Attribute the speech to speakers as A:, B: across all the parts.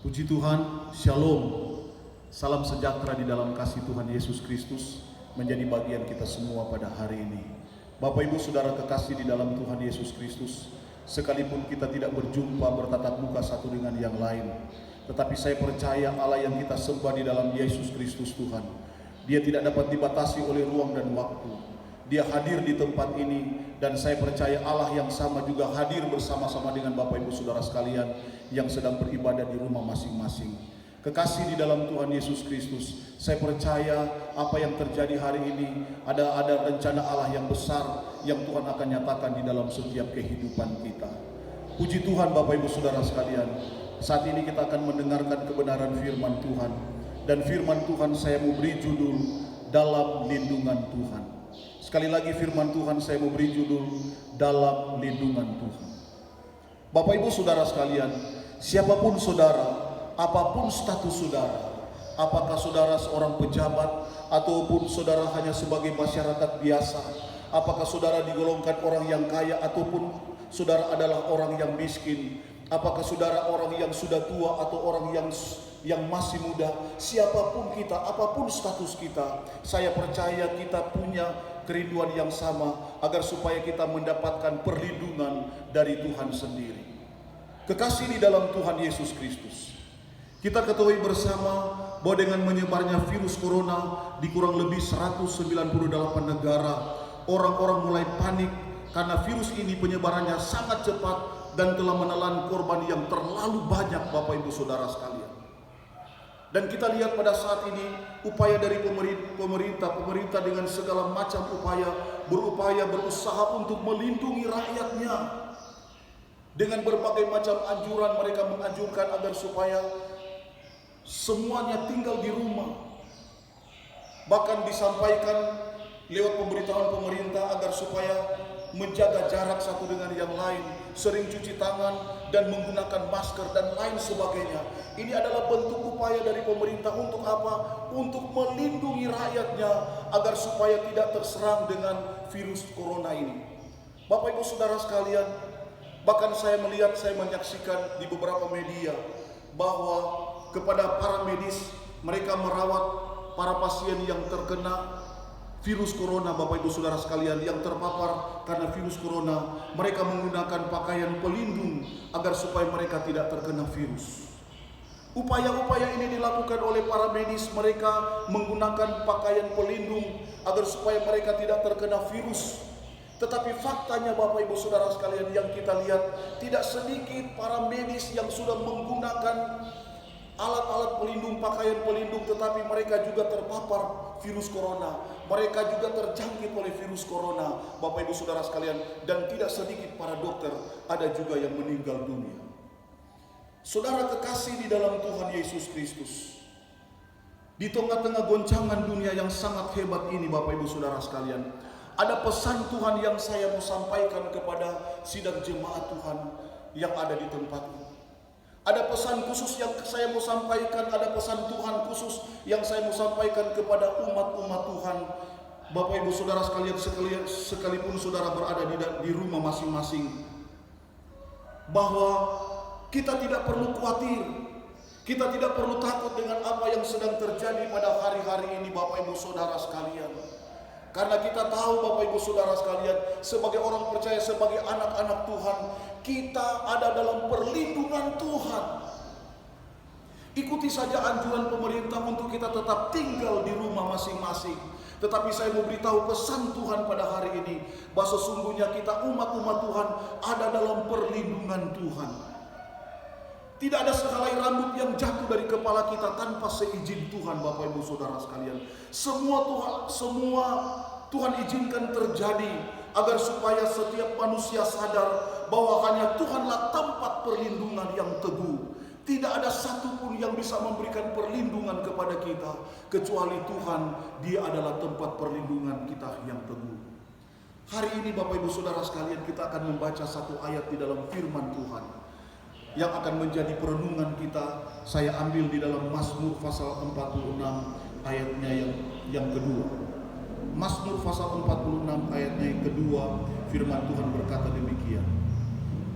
A: Puji Tuhan, Shalom, salam sejahtera di dalam kasih Tuhan Yesus Kristus menjadi bagian kita semua pada hari ini. Bapak Ibu Saudara kekasih di dalam Tuhan Yesus Kristus, sekalipun kita tidak berjumpa bertatap muka satu dengan yang lain, tetapi saya percaya Allah yang kita sembah di dalam Yesus Kristus Tuhan, Dia tidak dapat dibatasi oleh ruang dan waktu. Dia hadir di tempat ini, dan saya percaya Allah yang sama juga hadir bersama-sama dengan Bapak Ibu Saudara sekalian yang sedang beribadah di rumah masing-masing. Kekasih di dalam Tuhan Yesus Kristus, saya percaya apa yang terjadi hari ini ada rencana Allah yang besar yang Tuhan akan nyatakan di dalam setiap kehidupan kita. Puji Tuhan Bapak Ibu Saudara sekalian, saat ini kita akan mendengarkan kebenaran firman Tuhan, dan firman Tuhan saya mau beri judul Dalam Lindungan Tuhan. Sekali lagi firman Tuhan saya mau beri judul Dalam Lindungan Tuhan. Bapak Ibu Saudara sekalian, siapapun saudara, apapun status saudara, apakah saudara seorang pejabat ataupun saudara hanya sebagai masyarakat biasa, apakah saudara digolongkan orang yang kaya ataupun saudara adalah orang yang miskin, apakah saudara orang yang sudah tua atau orang yang masih muda, siapapun kita, apapun status kita, saya percaya kita punya kerinduan yang sama agar supaya kita mendapatkan perlindungan dari Tuhan sendiri. Kekasih di dalam Tuhan Yesus Kristus, kita ketahui bersama bahwa dengan menyebarnya virus corona di kurang lebih 198 negara, orang-orang mulai panik karena virus ini penyebarannya sangat cepat dan telah menelan korban yang terlalu banyak Bapak Ibu Saudara sekalian. Dan kita lihat pada saat ini upaya dari pemerintah dengan segala macam upaya berusaha untuk melindungi rakyatnya. Dengan berbagai macam anjuran, mereka menganjurkan agar supaya semuanya tinggal di rumah. Bahkan disampaikan lewat pemberitahuan pemerintah agar supaya menjaga jarak satu dengan yang lain, sering cuci tangan dan menggunakan masker dan lain sebagainya. Ini adalah bentuk upaya dari pemerintah untuk apa? Untuk melindungi rakyatnya agar supaya tidak terserang dengan virus corona ini. Bapak Ibu Saudara sekalian, bahkan saya menyaksikan di beberapa media bahwa kepada para medis, mereka merawat para pasien yang terkena virus corona. Bapak Ibu Saudara sekalian yang terpapar karena virus corona, mereka menggunakan pakaian pelindung agar supaya mereka tidak terkena virus. Upaya-upaya ini dilakukan oleh para medis, mereka menggunakan pakaian pelindung agar supaya mereka tidak terkena virus. Tetapi faktanya Bapak Ibu Saudara sekalian yang kita lihat, tidak sedikit para medis yang sudah menggunakan alat-alat pelindung, pakaian pelindung, tetapi mereka juga terpapar virus corona. Mereka juga terjangkit oleh virus corona, Bapak Ibu Saudara sekalian. Dan tidak sedikit para dokter, ada juga yang meninggal dunia. Saudara kekasih di dalam Tuhan Yesus Kristus, di tengah-tengah goncangan dunia yang sangat hebat ini Bapak Ibu Saudara sekalian, ada pesan Tuhan yang saya mau sampaikan kepada sidang jemaat Tuhan yang ada di tempat ini. Ada pesan khusus yang saya mau sampaikan, ada pesan Tuhan khusus yang saya mau sampaikan kepada umat-umat Tuhan. Bapak Ibu Saudara sekalian, sekalipun saudara berada di rumah masing-masing, bahwa kita tidak perlu khawatir, kita tidak perlu takut dengan apa yang sedang terjadi pada hari-hari ini Bapak Ibu Saudara sekalian. Karena kita tahu Bapak Ibu Saudara sekalian, sebagai orang percaya, sebagai anak-anak Tuhan, kita ada dalam perlindungan Tuhan. Ikuti saja anjuran pemerintah untuk kita tetap tinggal di rumah masing-masing. Tetapi saya mau beritahu pesan Tuhan pada hari ini, bahwa sesungguhnya kita umat-umat Tuhan ada dalam perlindungan Tuhan. Tidak ada sehelai rambut yang jatuh dari kepala kita tanpa seizin Tuhan Bapak Ibu Saudara sekalian. Semua Tuhan izinkan terjadi agar supaya setiap manusia sadar bahwa hanya Tuhanlah tempat perlindungan yang teguh. Tidak ada satupun yang bisa memberikan perlindungan kepada kita kecuali Tuhan. Dia adalah tempat perlindungan kita yang teguh. Hari ini Bapak Ibu Saudara sekalian, kita akan membaca satu ayat di dalam firman Tuhan yang akan menjadi perenungan kita. Saya ambil di dalam Mazmur pasal 46 ayatnya yang kedua. Mazmur pasal 46 ayatnya yang kedua, firman Tuhan berkata demikian.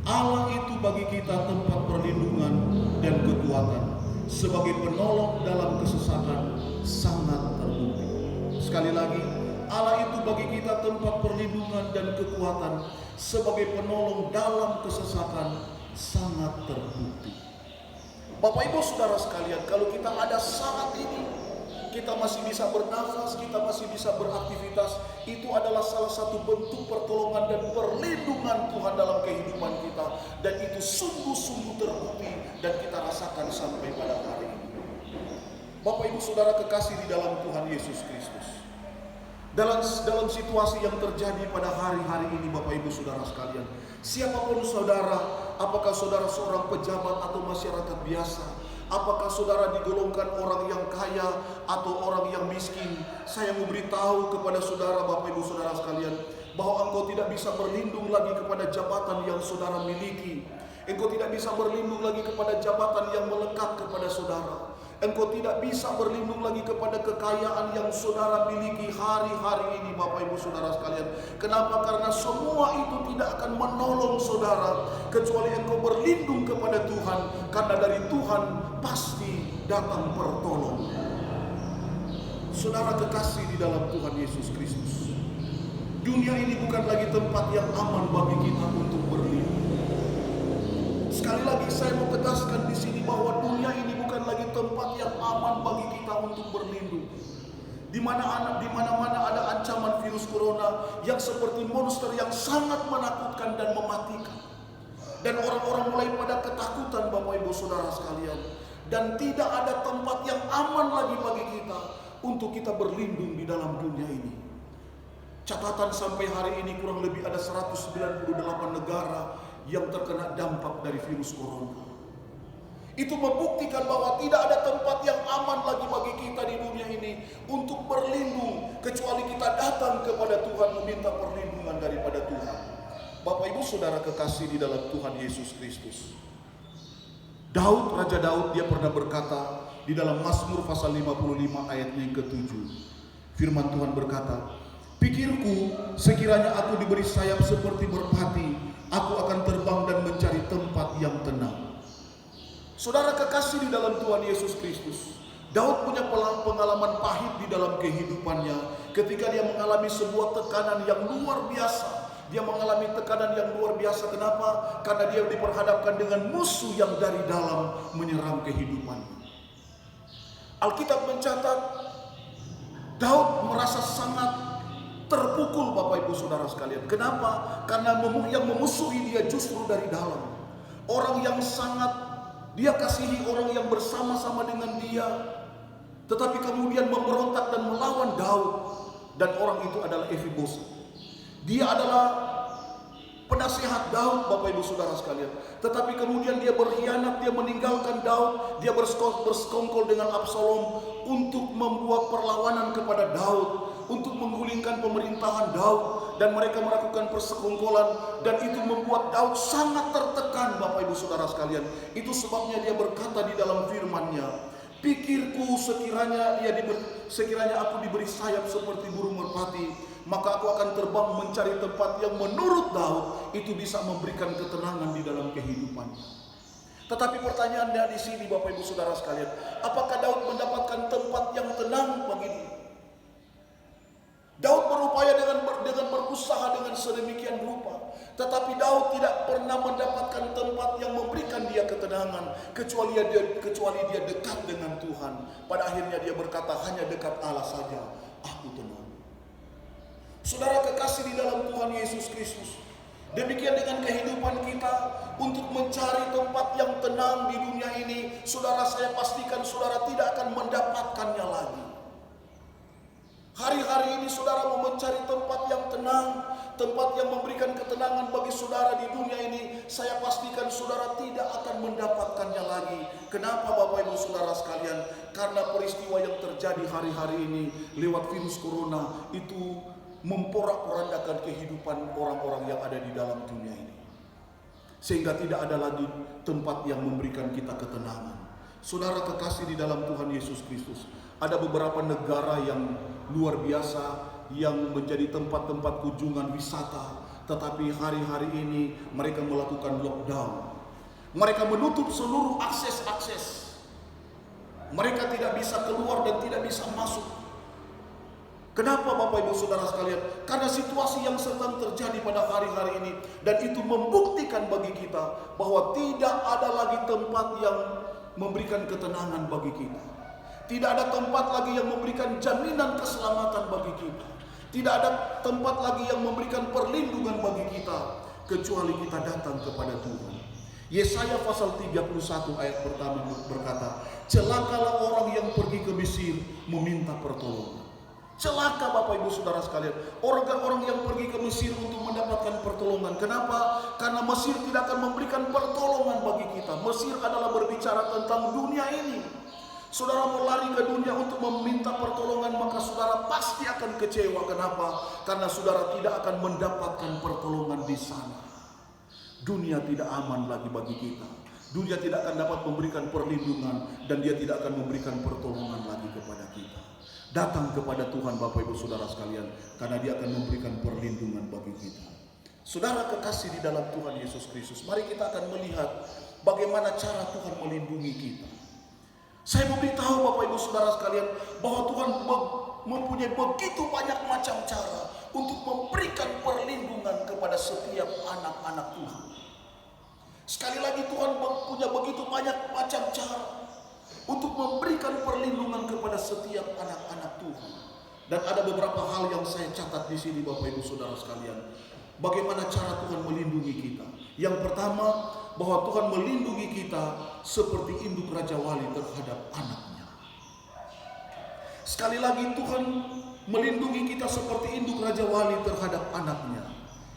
A: Allah itu bagi kita tempat perlindungan dan kekuatan, sebagai penolong dalam kesesatan sangat terbukti. Sekali lagi, Allah itu bagi kita tempat perlindungan dan kekuatan sebagai penolong dalam kesesatan sangat terbukti. Bapak Ibu Saudara sekalian, kalau kita ada saat ini, kita masih bisa bernafas, kita masih bisa beraktivitas, itu adalah salah satu bentuk pertolongan dan perlindungan Tuhan dalam kehidupan kita. Dan itu sungguh-sungguh terbukti dan kita rasakan sampai pada hari ini. Bapak Ibu Saudara kekasih di dalam Tuhan Yesus Kristus, dalam situasi yang terjadi pada hari-hari ini Bapak Ibu Saudara sekalian, siapapun saudara, apakah saudara seorang pejabat atau masyarakat biasa, apakah saudara digolongkan orang yang kaya atau orang yang miskin, saya mau beritahu kepada saudara Bapak Ibu Saudara sekalian, bahwa engkau tidak bisa berlindung lagi kepada jabatan yang saudara miliki. Engkau tidak bisa berlindung lagi kepada jabatan yang melekat kepada saudara. Engkau tidak bisa berlindung lagi kepada kekayaan yang saudara miliki hari-hari ini Bapak Ibu Saudara sekalian. Kenapa? Karena semua itu tidak akan menolong saudara kecuali engkau berlindung kepada Tuhan. Karena dari Tuhan pasti datang pertolongan. Saudara kekasih di dalam Tuhan Yesus Kristus, dunia ini bukan lagi tempat yang aman bagi kita untuk berlindung. Sekali lagi saya mau tegaskan di sini bahwa dunia ini bukan lagi tempat yang aman bagi kita untuk berlindung. Di mana-mana ada ancaman virus corona yang seperti monster yang sangat menakutkan dan mematikan. Dan orang-orang mulai pada ketakutan Bapak Ibu Saudara sekalian. Dan tidak ada tempat yang aman lagi bagi kita untuk kita berlindung di dalam dunia ini. Catatan sampai hari ini kurang lebih ada 198 negara yang terkena dampak dari virus corona. Itu membuktikan bahwa tidak ada tempat yang aman lagi bagi kita di dunia ini untuk berlindung kecuali kita datang kepada Tuhan meminta perlindungan daripada Tuhan. Bapak Ibu Saudara kekasih di dalam Tuhan Yesus Kristus, Raja Daud dia pernah berkata di dalam Mazmur pasal 55 ayatnya yang ke-7. Firman Tuhan berkata, "Pikirku sekiranya aku diberi sayap seperti merpati, aku akan terbang dan mencari tempat yang tenang." Saudara kekasih di dalam Tuhan Yesus Kristus, Daud punya pengalaman pahit di dalam kehidupannya ketika dia mengalami sebuah tekanan yang luar biasa. Dia mengalami tekanan yang luar biasa. Kenapa? Karena dia diperhadapkan dengan musuh yang dari dalam menyerang kehidupannya. Alkitab mencatat Daud merasa sangat terpukul Bapak Ibu Saudara sekalian. Kenapa? Karena yang memusuhi dia justru dari dalam. Orang yang sangat dia kasihi, orang yang bersama-sama dengan dia, tetapi kemudian memberontak dan melawan Daud. Dan orang itu adalah Mephibosheth. Dia adalah penasihat Daud Bapak Ibu Saudara sekalian. Tetapi kemudian dia berkhianat, dia meninggalkan Daud, dia bersekongkol dengan Absalom untuk membuat perlawanan kepada Daud, untuk menggulingkan pemerintahan Daud, dan mereka melakukan persekongkolan, dan itu membuat Daud sangat tertekan Bapak Ibu Saudara sekalian. Itu sebabnya dia berkata di dalam firman-Nya, "Pikirku sekiranya aku diberi sayap seperti burung merpati, maka aku akan terbang mencari tempat yang menurut Daud itu bisa memberikan ketenangan di dalam kehidupannya." Tetapi pertanyaannya di sini Bapak Ibu Saudara sekalian, apakah Daud mendapatkan tempat yang tenang bagi dia? Daud berupaya dengan berusaha dengan sedemikian rupa, tetapi Daud tidak pernah mendapatkan tempat yang memberikan dia ketenangan kecuali dia dekat dengan Tuhan. Pada akhirnya dia berkata, "Hanya dekat Allah saja aku tenang." Saudara kekasih di dalam Tuhan Yesus Kristus, demikian dengan kehidupan kita untuk mencari tempat yang tenang di dunia ini. Saudara, saya pastikan saudara tidak akan mendapatkannya lagi. Hari-hari ini saudara mau mencari tempat yang tenang, tempat yang memberikan ketenangan bagi saudara di dunia ini, saya pastikan saudara tidak akan mendapatkannya lagi. Kenapa Bapak Ibu Saudara sekalian? Karena peristiwa yang terjadi hari-hari ini lewat virus corona itu memporak-porandakan kehidupan orang-orang yang ada di dalam dunia ini. Sehingga tidak ada lagi tempat yang memberikan kita ketenangan. Saudara kekasih di dalam Tuhan Yesus Kristus, ada beberapa negara yang luar biasa yang menjadi tempat-tempat kunjungan wisata, tetapi hari-hari ini mereka melakukan lockdown. Mereka menutup seluruh akses-akses. Mereka tidak bisa keluar dan tidak bisa masuk. Kenapa Bapak Ibu Saudara sekalian? Karena situasi yang sedang terjadi pada hari-hari ini, dan itu membuktikan bagi kita bahwa tidak ada lagi tempat yang memberikan ketenangan bagi kita. Tidak ada tempat lagi yang memberikan jaminan keselamatan bagi kita. Tidak ada tempat lagi yang memberikan perlindungan bagi kita kecuali kita datang kepada Tuhan. Yesaya pasal 31 ayat pertama berkata, celakalah orang yang pergi ke Mesir meminta pertolongan. Celaka Bapak Ibu Saudara sekalian, orang-orang yang pergi ke Mesir untuk mendapatkan pertolongan. Kenapa? Karena Mesir tidak akan memberikan pertolongan bagi kita. Mesir adalah berbicara tentang dunia ini. Saudara mau lari ke dunia untuk meminta pertolongan, maka saudara pasti akan kecewa. Kenapa? Karena saudara tidak akan mendapatkan pertolongan di sana. Dunia tidak aman lagi bagi kita. Dunia tidak akan dapat memberikan perlindungan, dan dia tidak akan memberikan pertolongan lagi kepada kita. Datang kepada Tuhan Bapak Ibu Saudara sekalian, karena dia akan memberikan perlindungan bagi kita. Saudara kekasih di dalam Tuhan Yesus Kristus, mari kita akan melihat bagaimana cara Tuhan melindungi kita. Saya mau beritahu Bapak Ibu Saudara sekalian bahwa Tuhan mempunyai begitu banyak macam cara untuk memberikan perlindungan kepada setiap anak-anak Tuhan. Sekali lagi, Tuhan punya begitu banyak macam cara untuk memberikan perlindungan kepada setiap anak-anak Tuhan. Dan ada beberapa hal yang saya catat di sini Bapak Ibu Saudara sekalian. Bagaimana cara Tuhan melindungi kita? Yang pertama, bahwa Tuhan melindungi kita seperti induk Raja Wali terhadap anaknya. Sekali lagi, Tuhan melindungi kita seperti induk Raja Wali terhadap anaknya.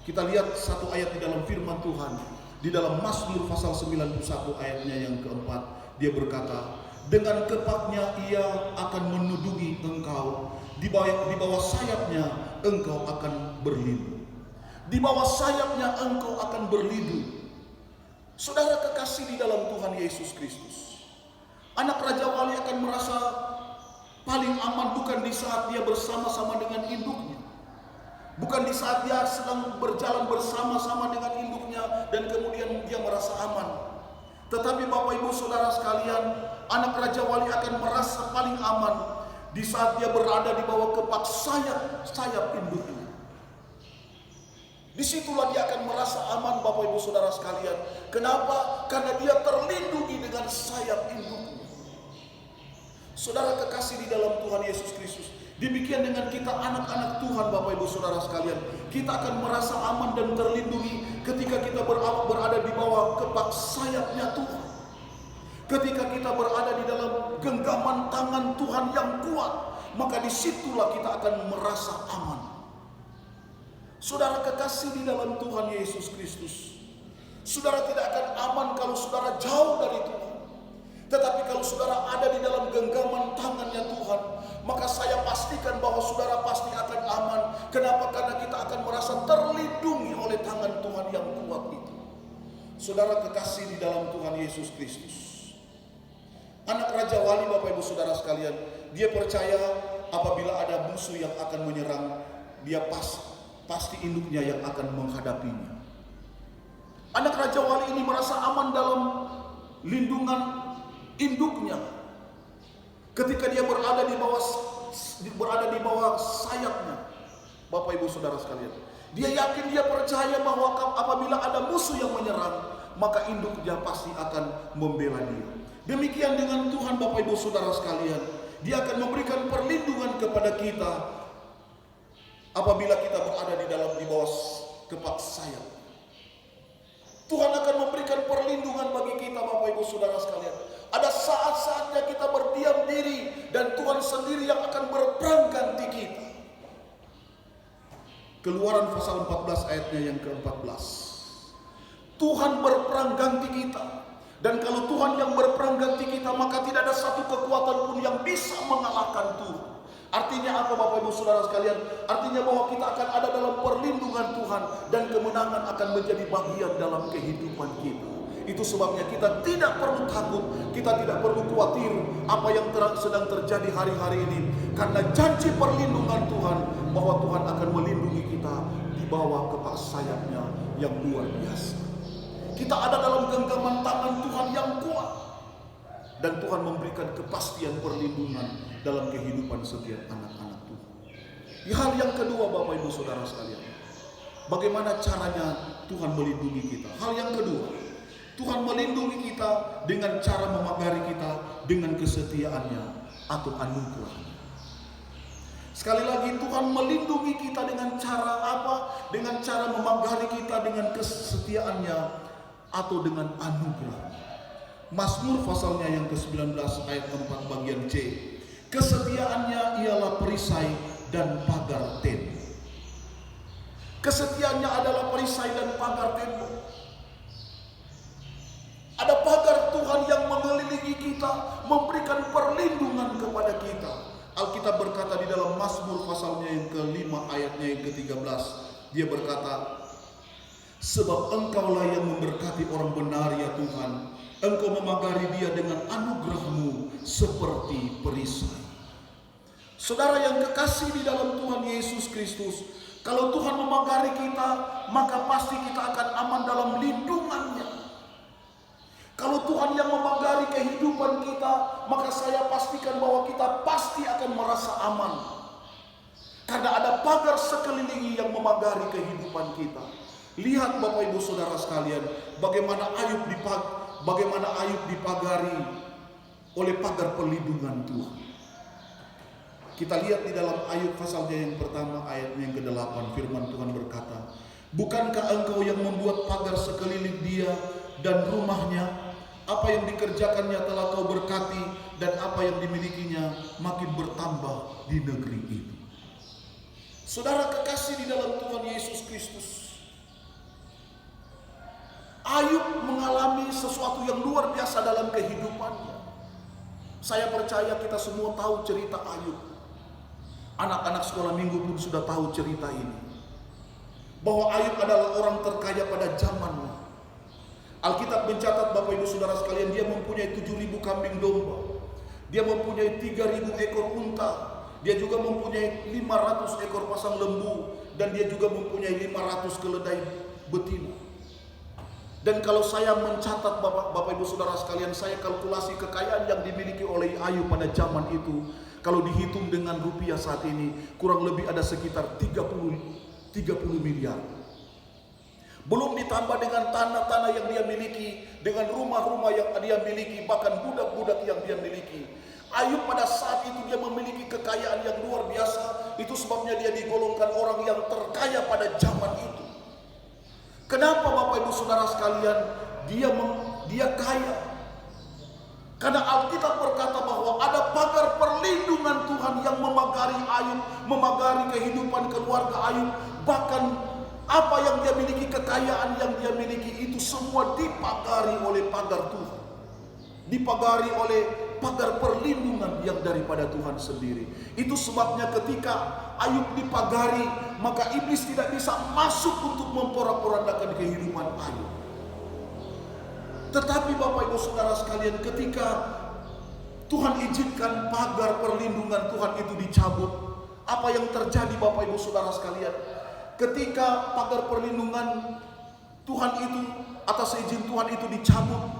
A: Kita lihat satu ayat di dalam firman Tuhan, di dalam Mazmur pasal 91 ayatnya yang keempat. Dia berkata, dengan kepaknya ia akan menudungi engkau, di bawah sayapnya engkau akan berlindung. Di bawah sayapnya engkau akan berlindung. Saudara kekasih di dalam Tuhan Yesus Kristus, anak Raja Wali akan merasa paling aman bukan di saat dia bersama-sama dengan induknya, bukan di saat dia sedang berjalan bersama-sama dengan induknya dan kemudian dia merasa aman. Tetapi Bapak Ibu Saudara sekalian, anak Raja Wali akan merasa paling aman di saat dia berada di bawah kepak sayap induknya. Disitulah dia akan merasa aman Bapak Ibu Saudara sekalian. Kenapa? Karena dia terlindungi dengan sayap induknya. Saudara kekasih di dalam Tuhan Yesus Kristus, demikian dengan kita anak-anak Tuhan Bapak Ibu Saudara sekalian. Kita akan merasa aman dan terlindungi ketika kita berada di bawah kepak sayapnya Tuhan. Ketika kita berada di dalam genggaman tangan Tuhan yang kuat, maka disitulah kita akan merasa aman. Saudara kekasih di dalam Tuhan Yesus Kristus, saudara tidak akan aman kalau saudara jauh dari Tuhan. Tetapi kalau saudara ada di dalam genggaman tangannya Tuhan, maka saya pastikan bahwa saudara pasti akan aman. Kenapa? Karena kita akan merasa terlindungi oleh tangan Tuhan yang kuat itu. Saudara kekasih di dalam Tuhan Yesus Kristus, anak Raja Wali Bapak Ibu Saudara sekalian, dia percaya apabila ada musuh yang akan menyerang, dia pasti induknya yang akan menghadapinya. Anak Raja Wali ini merasa aman dalam lindungan induknya ketika dia berada di bawah sayapnya. Bapak Ibu Saudara sekalian, dia yakin, dia percaya bahwa apabila ada musuh yang menyerang, maka induknya pasti akan membela dia. Demikian dengan Tuhan Bapak Ibu Saudara sekalian, dia akan memberikan perlindungan kepada kita apabila kita berada di bawah kepak sayap. Tuhan akan memberikan perlindungan bagi kita Bapak Ibu Saudara sekalian. Ada saat-saatnya kita berdiam diri dan Tuhan sendiri yang akan berperang ganti kita. Keluaran pasal 14 ayatnya yang ke-14. Tuhan berperang ganti kita. Dan kalau Tuhan yang berperang ganti kita, maka tidak ada satu kekuatan pun yang bisa mengalahkan Tuhan. Artinya apa Bapak Ibu Saudara sekalian? Artinya bahwa kita akan ada dalam perlindungan Tuhan dan kemenangan akan menjadi bagian dalam kehidupan kita. Itu sebabnya kita tidak perlu takut, kita tidak perlu khawatir apa yang sedang terjadi hari-hari ini. Karena janji perlindungan Tuhan bahwa Tuhan akan melindungi kita di bawah kepak sayapnya yang luar biasa. Kita ada dalam genggaman tangan Tuhan yang kuat. Dan Tuhan memberikan kepastian perlindungan dalam kehidupan setiap anak-anak Tuhan. Hal yang kedua Bapak Ibu Saudara sekalian, bagaimana caranya Tuhan melindungi kita? Hal yang kedua, Tuhan melindungi kita dengan cara memagari kita dengan kesetiaannya atau anugerahnya. Sekali lagi, Tuhan melindungi kita dengan cara apa? Dengan cara memagari kita dengan kesetiaannya atau dengan anugerahnya. Mazmur pasalnya yang ke-19 ayat 4 bagian C. Kesetiaannya ialah perisai dan pagar tembok. Kesetiaannya adalah perisai dan pagar tembok. Ada pagar Tuhan yang mengelilingi kita, memberikan perlindungan kepada kita. Alkitab berkata di dalam Mazmur pasalnya yang ke-5 ayatnya yang ke-13. Dia berkata, sebab Engkaulah yang memberkati orang benar ya Tuhan. Engkau memagari dia dengan anugerah-Mu seperti perisai. Saudara yang kekasih di dalam Tuhan Yesus Kristus, kalau Tuhan memagari kita, maka pasti kita akan aman dalam lindungannya. Kalau Tuhan yang memagari kehidupan kita, maka saya pastikan bahwa kita pasti akan merasa aman. Karena ada pagar sekeliling yang memagari kehidupan kita. Lihat Bapak Ibu Saudara sekalian, bagaimana Ayub dipagari oleh pagar perlindungan Tuhan. Kita lihat di dalam Ayub pasalnya yang pertama ayatnya yang ke-8, firman Tuhan berkata, bukankah engkau yang membuat pagar sekeliling dia dan rumahnya? Apa yang dikerjakannya telah kau berkati, dan apa yang dimilikinya makin bertambah di negeri itu. Saudara kekasih di dalam Tuhan Yesus Kristus, Ayub mengalami sesuatu yang luar biasa dalam kehidupannya. Saya percaya kita semua tahu cerita Ayub. Anak-anak sekolah minggu pun sudah tahu cerita ini. Bahwa Ayub adalah orang terkaya pada zamannya. Alkitab mencatat Bapak Ibu Saudara sekalian, dia mempunyai 7.000 kambing domba. Dia mempunyai 3.000 ekor unta. Dia juga mempunyai 500 ekor pasang lembu. Dan dia juga mempunyai 500 keledai betina. Dan kalau saya mencatat Bapak Ibu Saudara sekalian, saya kalkulasi kekayaan yang dimiliki oleh Ayub pada zaman itu, kalau dihitung dengan rupiah saat ini, kurang lebih ada sekitar 30 miliar. Belum ditambah dengan tanah-tanah yang dia miliki, dengan rumah-rumah yang dia miliki, bahkan budak-budak yang dia miliki. Ayub pada saat itu dia memiliki kekayaan yang luar biasa. Itu sebabnya dia digolongkan orang yang terkaya pada zaman itu. Kenapa Bapak Ibu Saudara sekalian dia kaya? Karena Alkitab berkata bahwa ada pagar perlindungan Tuhan yang memagari Ayub, memagari kehidupan keluarga Ayub. Bahkan apa yang dia miliki, kekayaan yang dia miliki itu semua dipagari oleh pagar Tuhan. Dipagari oleh pagar perlindungan yang daripada Tuhan sendiri. Itu sebabnya ketika Ayub dipagari, maka iblis tidak bisa masuk untuk memporak-porandakan kehidupan Ayub. Tetapi Bapak Ibu Saudara sekalian, ketika Tuhan izinkan pagar perlindungan Tuhan itu dicabut, apa yang terjadi Bapak Ibu Saudara sekalian? Ketika pagar perlindungan Tuhan itu atas izin Tuhan itu dicabut,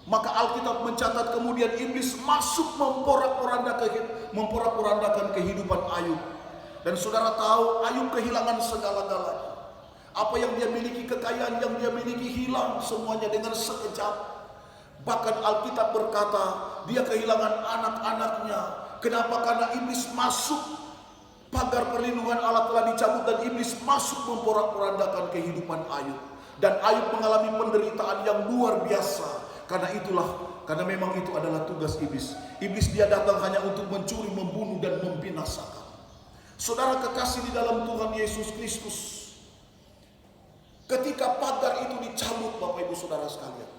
A: maka Alkitab mencatat kemudian iblis masuk memporak-porandakan kehidupan Ayub. Dan saudara tahu Ayub kehilangan segala-galanya. Apa yang dia miliki, kekayaan yang dia miliki hilang semuanya dengan sekejap. Bahkan Alkitab berkata dia kehilangan anak-anaknya. Kenapa? Karena iblis masuk. Pagar perlindungan Allah telah dicabut dan iblis masuk memporak-porandakan kehidupan Ayub. Dan Ayub mengalami penderitaan yang luar biasa. Karena memang itu adalah tugas iblis. Iblis dia datang hanya untuk mencuri, membunuh dan membinasakan. Saudara kekasih di dalam Tuhan Yesus Kristus, ketika pagar itu dicabut Bapak Ibu Saudara sekalian,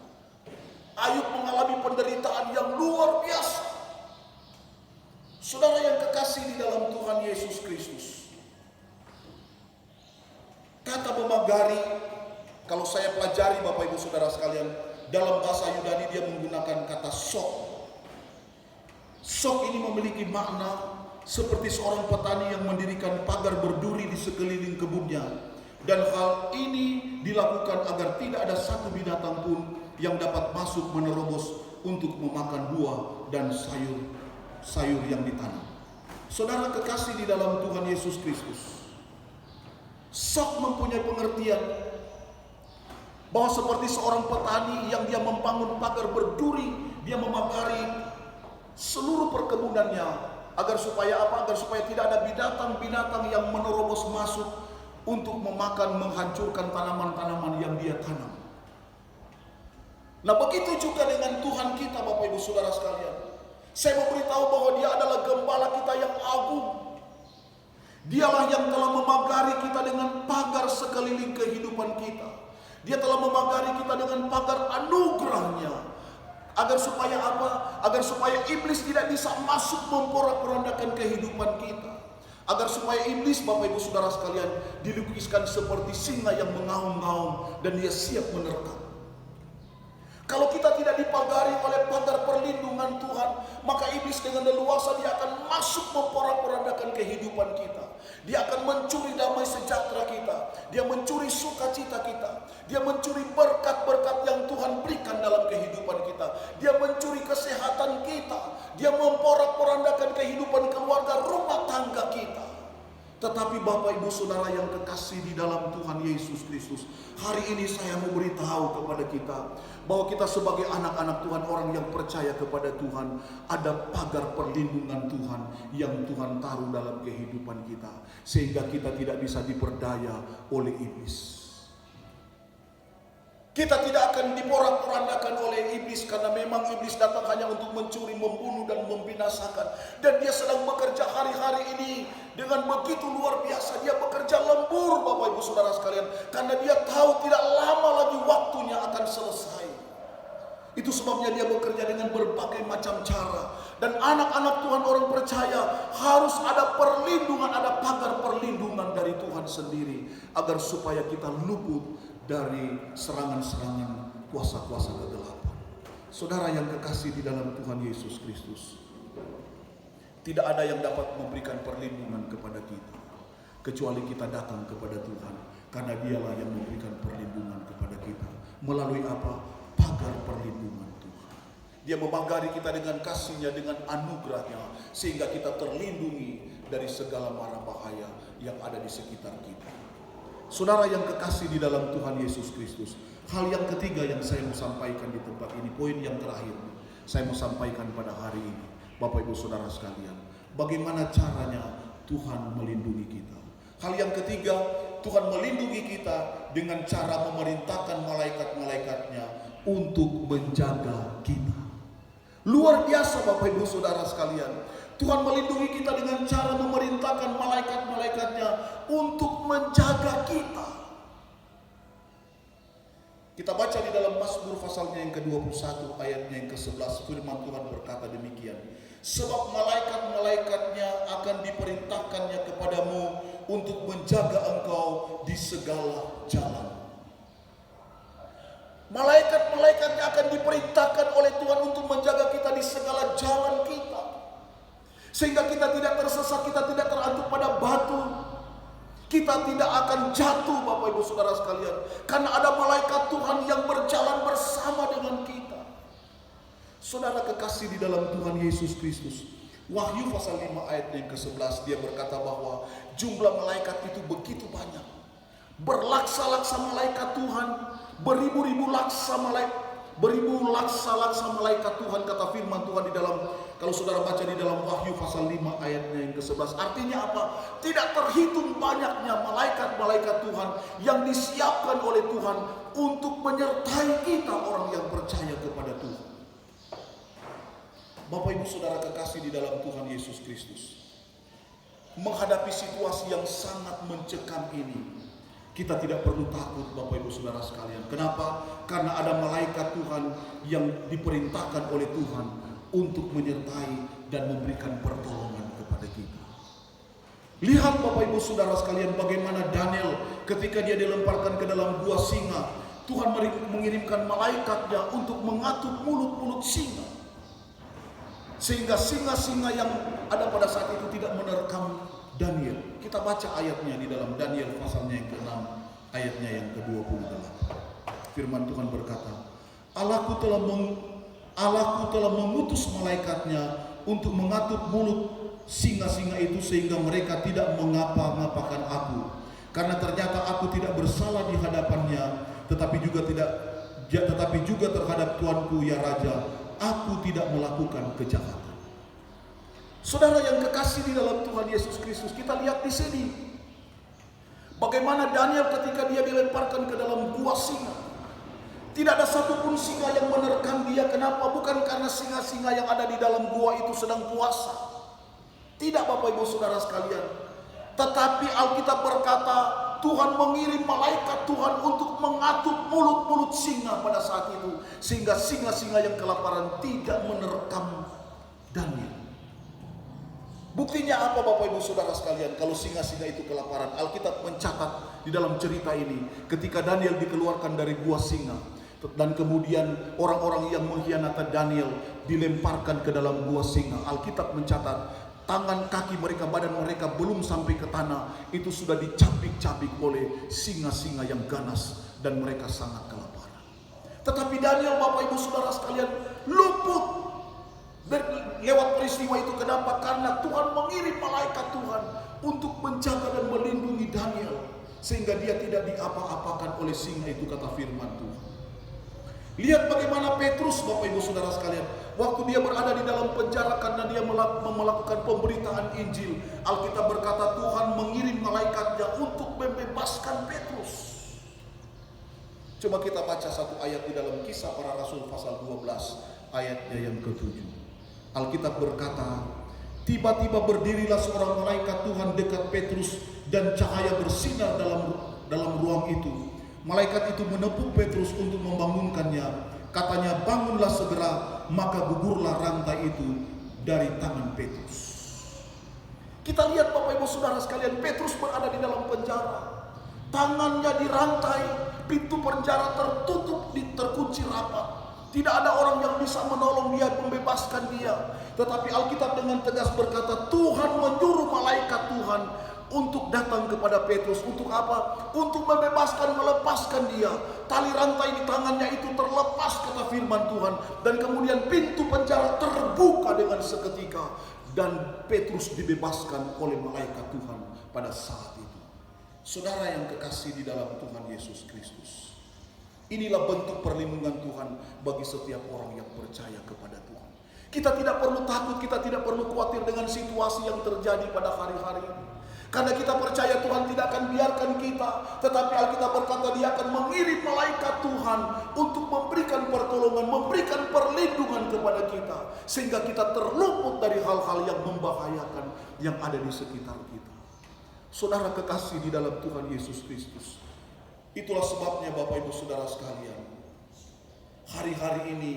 A: Ayub mengalami penderitaan yang luar biasa. Saudara yang kekasih di dalam Tuhan Yesus Kristus, kata memagari, kalau saya pelajari Bapak Ibu Saudara sekalian, dalam bahasa Yunani dia menggunakan kata sok. Sok ini memiliki makna seperti seorang petani yang mendirikan pagar berduri di sekeliling kebunnya. Dan hal ini dilakukan agar tidak ada satu binatang pun yang dapat masuk menerobos untuk memakan buah dan sayur yang ditanam. Saudara kekasih di dalam Tuhan Yesus Kristus, sok mempunyai pengertian bahwa seperti seorang petani yang dia membangun pagar berduri, dia memagari seluruh perkebunannya agar supaya apa? Agar supaya tidak ada binatang-binatang yang menerobos masuk untuk memakan, menghancurkan tanaman-tanaman yang dia tanam. Nah, begitu juga dengan Tuhan kita, Bapak Ibu Saudara sekalian. Saya mau beritahu bahwa Dia adalah gembala kita yang agung. Dialah yang telah memagari kita dengan pagar sekeliling kehidupan kita. Dia telah memagari kita dengan pagar anugerahnya. Agar supaya apa? Agar supaya iblis tidak bisa masuk memporak-porandakan kehidupan kita. Agar supaya iblis, Bapak Ibu Saudara sekalian, dilukiskan seperti singa yang mengaum-ngaum dan dia siap menerkam. Kalau kita tidak dipagari oleh pagar perlindungan Tuhan, maka iblis dengan leluasa dia akan masuk memporak-porandakan kehidupan kita. Dia akan mencuri damai sejahtera kita. Dia mencuri sukacita kita. Dia mencuri berkat-berkat yang Tuhan berikan dalam kehidupan kita. Dia mencuri kesehatan kita. Dia memporak-porandakan kehidupan keluarga, rumah tangga kita. Tetapi Bapak Ibu Saudara yang kekasih di dalam Tuhan Yesus Kristus, hari ini saya mau beritahu kepada kita bahwa kita sebagai anak-anak Tuhan, orang yang percaya kepada Tuhan, ada pagar perlindungan Tuhan yang Tuhan taruh dalam kehidupan kita, sehingga kita tidak bisa diperdaya oleh iblis. Kita tidak akan diporak-porandakan oleh iblis, karena memang iblis datang hanya untuk mencuri, membunuh, dan membinasakan. Dan dia sedang bekerja hari-hari ini dengan begitu luar biasa. Dia bekerja lembur, Bapak Ibu Saudara sekalian, karena dia tahu tidak lama lagi waktunya akan selesai. Itu sebabnya dia bekerja dengan berbagai macam cara. Dan anak-anak Tuhan, orang percaya, harus ada perlindungan, ada pagar perlindungan dari Tuhan sendiri, agar supaya kita luput dari serangan-serangan kuasa-kuasa kegelapan. Saudara yang kekasih di dalam Tuhan Yesus Kristus, tidak ada yang dapat memberikan perlindungan kepada kita kecuali kita datang kepada Tuhan, karena Dialah yang memberikan perlindungan kepada kita. Melalui apa? Pagar perlindungan Tuhan. Dia memagari kita dengan kasih-Nya, dengan anugerah-Nya, sehingga kita terlindungi dari segala mara bahaya yang ada di sekitar kita. Saudara yang kekasih di dalam Tuhan Yesus Kristus, hal yang ketiga yang saya mau sampaikan di tempat ini, poin yang terakhir saya mau sampaikan pada hari ini, Bapak Ibu Saudara sekalian, bagaimana caranya Tuhan melindungi kita. Hal yang ketiga, Tuhan melindungi kita dengan cara memerintahkan malaikat-malaikatnya untuk menjaga kita. Luar biasa Bapak Ibu Saudara sekalian. Tuhan melindungi kita dengan cara memerintahkan malaikat-malaikatnya untuk menjaga kita. Kita baca di dalam Mazmur pasalnya yang ke-21 ayatnya yang ke-11, firman Tuhan berkata demikian. Sebab malaikat-malaikatnya akan diperintahkannya kepadamu untuk menjaga engkau di segala jalan. Malaikat-malaikatnya akan diperintahkan oleh Tuhan untuk menjaga kita di segala jalan kita. Sehingga kita tidak tersesat, kita tidak terantuk pada batu. Kita tidak akan jatuh Bapak Ibu Saudara sekalian. Karena ada malaikat Tuhan yang berjalan bersama dengan kita. Saudara kekasih di dalam Tuhan Yesus Kristus, Wahyu pasal 5 ayat yang ke-11, dia berkata bahwa jumlah malaikat itu begitu banyak. Berlaksa-laksa malaikat Tuhan, beribu-ribu laksa malaikat, beribu laksa-laksa malaikat Tuhan, kata firman Tuhan di dalam, kalau saudara baca di dalam Wahyu pasal 5 ayatnya yang ke-11, artinya apa? Tidak terhitung banyaknya malaikat-malaikat Tuhan yang disiapkan oleh Tuhan untuk menyertai kita orang yang percaya kepada Tuhan. Bapak Ibu Saudara kekasih di dalam Tuhan Yesus Kristus, menghadapi situasi yang sangat mencekam ini, kita tidak perlu takut Bapak Ibu Saudara sekalian. Kenapa? Karena ada malaikat Tuhan yang diperintahkan oleh Tuhan untuk menyertai dan memberikan pertolongan kepada kita. Lihat Bapak Ibu Saudara sekalian bagaimana Daniel ketika dia dilemparkan ke dalam gua singa, Tuhan mengirimkan malaikatnya untuk mengatur mulut-mulut singa. Sehingga singa-singa yang ada pada saat itu tidak menerkam Daniel. Kita baca ayatnya di dalam Daniel pasalnya yang ke-6 ayatnya yang ke-28. Firman Tuhan berkata, Allahku telah Allahku telah mengutus malaikatnya untuk mengatur mulut singa-singa itu sehingga mereka tidak mengapa-ngapakan aku. Karena ternyata aku tidak bersalah di hadapannya, tetapi juga terhadap Tuanku ya Raja, aku tidak melakukan kejahatan. Saudara yang kekasih di dalam Tuhan Yesus Kristus, kita lihat di sini bagaimana Daniel ketika dia dilemparkan ke dalam gua singa. Tidak ada satupun singa yang menerkam dia. Kenapa? Bukan karena singa-singa yang ada di dalam gua itu sedang puasa. Tidak, Bapak Ibu Saudara sekalian. Tetapi Alkitab berkata Tuhan mengirim malaikat Tuhan untuk mengatur mulut-mulut singa pada saat itu, sehingga singa-singa yang kelaparan tidak menerkam Daniel. Buktinya apa, Bapak Ibu Saudara sekalian? Kalau singa-singa itu kelaparan, Alkitab mencatat di dalam cerita ini ketika Daniel dikeluarkan dari gua singa, dan kemudian orang-orang yang mengkhianati Daniel dilemparkan ke dalam gua singa. Alkitab mencatat tangan, kaki mereka, badan mereka belum sampai ke tanah, itu sudah dicabik-cabik oleh singa-singa yang ganas dan mereka sangat kelaparan. Tetapi Daniel, Bapak Ibu Saudara sekalian, luput lewat peristiwa itu. Kenapa? Karena Tuhan mengirim malaikat Tuhan untuk menjaga dan melindungi Daniel, sehingga dia tidak diapa-apakan oleh singa itu, kata firman Tuhan. Lihat bagaimana Petrus, Bapak Ibu Saudara sekalian, waktu dia berada di dalam penjara karena dia melakukan pemberitaan Injil, Alkitab berkata Tuhan mengirim malaikatnya untuk membebaskan Petrus. Coba kita baca satu ayat di dalam Kisah Para Rasul pasal 12 ayatnya yang ke-7. Alkitab berkata, tiba-tiba berdirilah seorang malaikat Tuhan dekat Petrus dan cahaya bersinar dalam ruang itu. Malaikat itu menepuk Petrus untuk membangunkannya. Katanya, bangunlah segera, maka gugurlah rantai itu dari tangan Petrus. Kita lihat, Bapak Ibu Saudara sekalian, Petrus berada di dalam penjara. Tangannya dirantai, pintu penjara tertutup, terkunci rapat. Tidak ada orang yang bisa menolong dia, membebaskan dia. Tetapi Alkitab dengan tegas berkata, Tuhan menyuruh malaikat Tuhan untuk datang kepada Petrus. Untuk apa? Untuk membebaskan, melepaskan dia. Tali rantai di tangannya itu terlepas, kata firman Tuhan. Dan kemudian pintu penjara terbuka dengan seketika. Dan Petrus dibebaskan oleh malaikat Tuhan pada saat itu. Saudara yang kekasih di dalam Tuhan Yesus Kristus, inilah bentuk perlindungan Tuhan bagi setiap orang yang percaya kepada Tuhan. Kita tidak perlu takut, kita tidak perlu khawatir dengan situasi yang terjadi pada hari-hari ini. Karena kita percaya Tuhan tidak akan biarkan kita. Tetapi Alkitab berkata dia akan mengirim malaikat Tuhan untuk memberikan pertolongan, memberikan perlindungan kepada kita. Sehingga kita terluput dari hal-hal yang membahayakan yang ada di sekitar kita. Saudara kekasih di dalam Tuhan Yesus Kristus, itulah sebabnya Bapak Ibu Saudara sekalian, hari-hari ini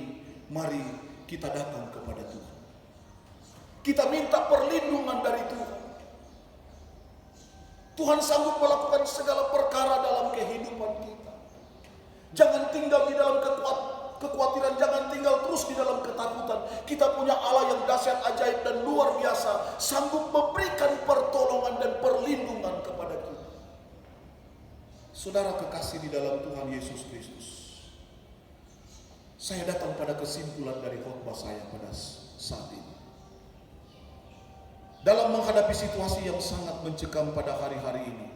A: mari kita datang kepada Tuhan. Kita minta perlindungan dari Tuhan. Tuhan sanggup melakukan segala perkara dalam kehidupan kita. Jangan tinggal di dalam kekhawatiran, jangan tinggal terus di dalam ketakutan. Kita punya Allah yang dahsyat, ajaib dan luar biasa, sanggup memberikan pertolongan dan perlindungan kepada kita. Saudara kekasih di dalam Tuhan Yesus Kristus, saya datang pada kesimpulan dari khotbah saya pada saat ini. Dalam menghadapi situasi yang sangat mencekam pada hari-hari ini,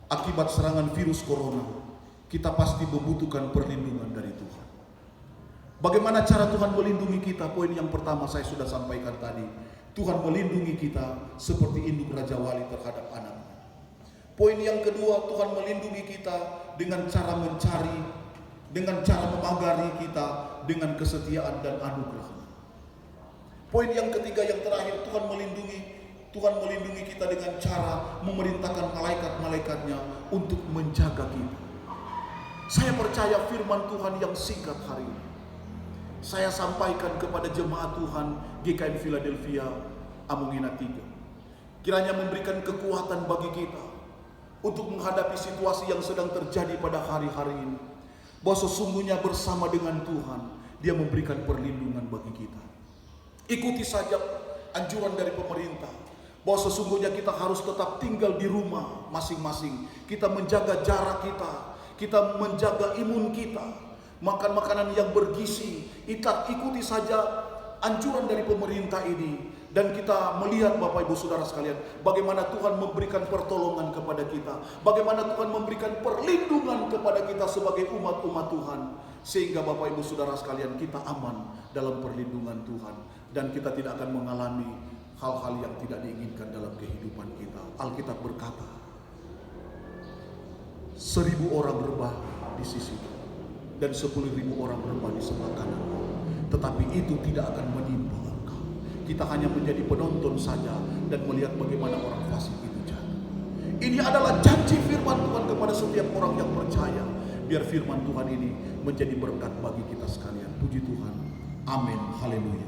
A: akibat serangan virus corona, kita pasti membutuhkan perlindungan dari Tuhan. Bagaimana cara Tuhan melindungi kita? Poin yang pertama saya sudah sampaikan tadi. Tuhan melindungi kita seperti induk Raja Wali terhadap anaknya. Poin yang kedua, Tuhan melindungi kita dengan cara mencari, dengan cara memagari kita dengan kesetiaan dan anugerah. Poin yang ketiga yang terakhir, Tuhan melindungi kita dengan cara memerintahkan malaikat-malaikatnya untuk menjaga kita. Saya percaya firman Tuhan yang singkat hari ini saya sampaikan kepada jemaat Tuhan GKI Philadelphia Amungina 3. Kiranya memberikan kekuatan bagi kita untuk menghadapi situasi yang sedang terjadi pada hari-hari ini. Bahwa sesungguhnya bersama dengan Tuhan, Dia memberikan perlindungan bagi kita. Ikuti saja anjuran dari pemerintah bahwa sesungguhnya kita harus tetap tinggal di rumah masing-masing. Kita menjaga jarak kita menjaga imun kita, makan makanan yang bergizi. Ikuti saja anjuran dari pemerintah ini. Dan kita melihat Bapak Ibu Saudara sekalian, bagaimana Tuhan memberikan pertolongan kepada kita, bagaimana Tuhan memberikan perlindungan kepada kita sebagai umat-umat Tuhan, sehingga Bapak Ibu Saudara sekalian kita aman dalam perlindungan Tuhan, dan kita tidak akan mengalami hal-hal yang tidak diinginkan dalam kehidupan kita. Alkitab berkata, 1.000 orang rebah di sisi dan 10.000 orang rebah di sebelah kanan, tetapi itu tidak akan menimpa. Kita hanya menjadi penonton saja dan melihat bagaimana orang fasik itu jatuh. Ini adalah janji firman Tuhan kepada setiap orang yang percaya. Biar firman Tuhan ini menjadi berkat bagi kita sekalian. Puji Tuhan. Amin. Haleluya.